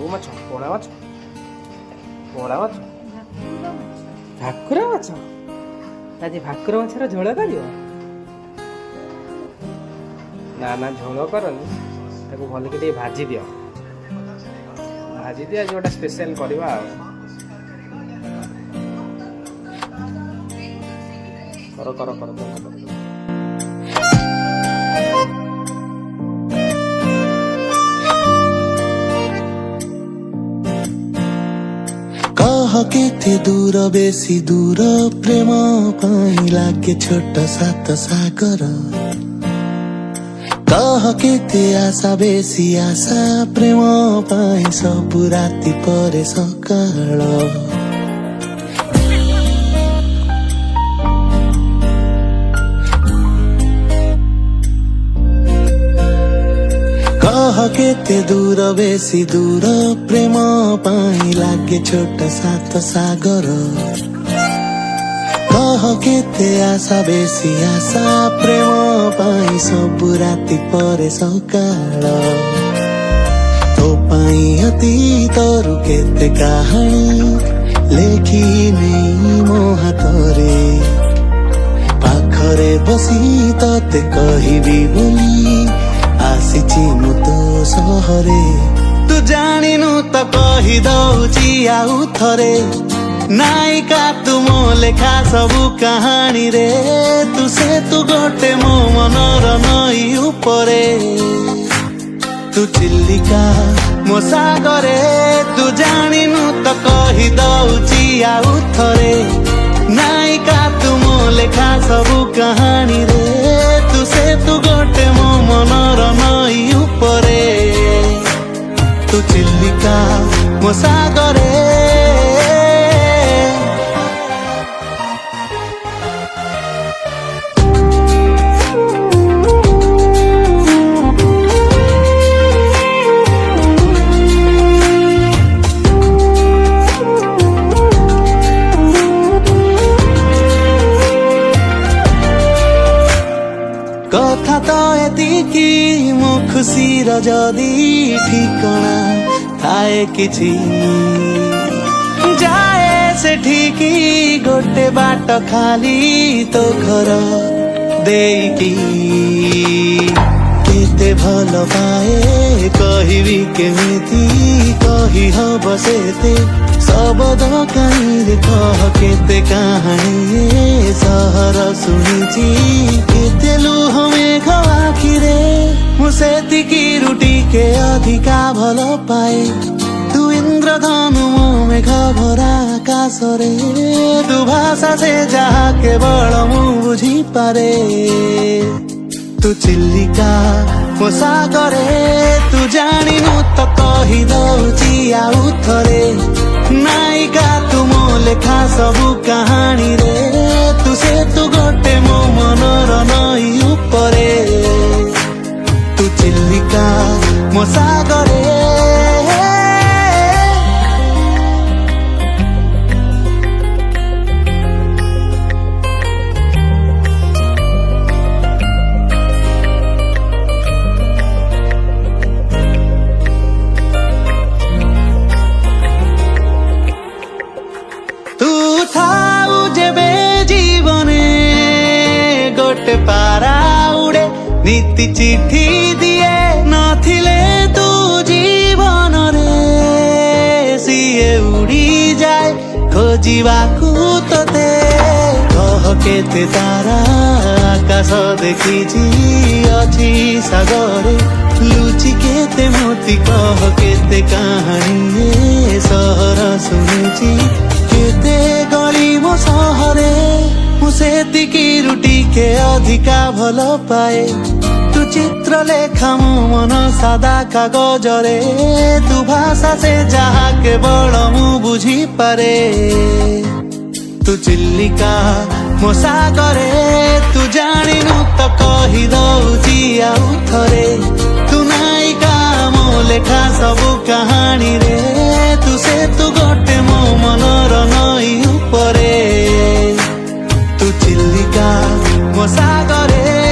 को माछ पोड़ा माछ भाकुर माछ आज भाकुर माछर झोल कर ना ना झोल करनी ताको भल के भाजी दियो आज गोटे स्पेशल करवा कर कर कर कह केते दूर बेसी दूर प्रेम पाई लागे छोट सात सागर कह केते आशा बेसी आशा प्रेम पाई सबु राति परे सकाळ कह केते दूर बेसी दूर प्रेम पाई लागे छोट सात सागर कह केते आशा बेसी आशा प्रेम पाई सबु राति परे सकाळ तो पाई अतीतरु केते कहानी लेखी नहीं मो हातरे पाखरे बसी तते कहिबी बोली आसीची मु तो सहरे तू जानिनु त कहि दउची आउ थरे नायिका तू मो लेखा सबु कहानी रे तू से तू गोटे मो मनर नई उपरे तू चिल्लिका मो सागरे तू जानिनु त कहि दउची आउ थरे नायिका तू मो लेखा सबु कहानी रे तू से तू गोटे मो मनर नई उपरे तू चिल्लिका मो सागरे कथा तो एतिकी मो खुशी रजदी ठिकना थाए किछि जाए से ठीकी गोटे बाट खाली तो घर देकी केते भल पाए कहिबी केमिति कहि हब सेते सबद काईरे कह केते कहानी सहर सुनिची केते लुह मेघ आखिरे मुसेतिकी रुटी के अधिका भल पाए तू इंद्रधनु मो मेघ भरा आकाशरे तू भाषा से जहा केवल मु बुझी पारे तू चिल्लिका मो सागरे तू जानिनु त कहि दउची आउ थरे नायिका तू मो लेखा सबु कहानी रे तू से तू गोटे मो मनर नई उपरे तू चिल्लिका मो सागरे पारा उड़े नीति चिठी दिए नथिले तू जीवन रे सीए उड़ी जाए खोजिबाकू तोते कह केते तारा आकाश देखिछि अछि सागरे लुचि केते मोती कह केते कहानी सहर सुनिछि केते गली मो सहरे मुसेतिकी रुटी के अधिका भल पाए तू चित्र लेखा मो मन सादा कागजरे तू भाषा से जहा केवल मु बुझी पारे तू चिल्लिका मो सागरे तू जानिनु त कहि दउची आउ थरे तू नायिका मो लेखा सबु कहानी रे तू से तू गोटे मो मनर नई उपरे तू चिल्लिका मो सागरे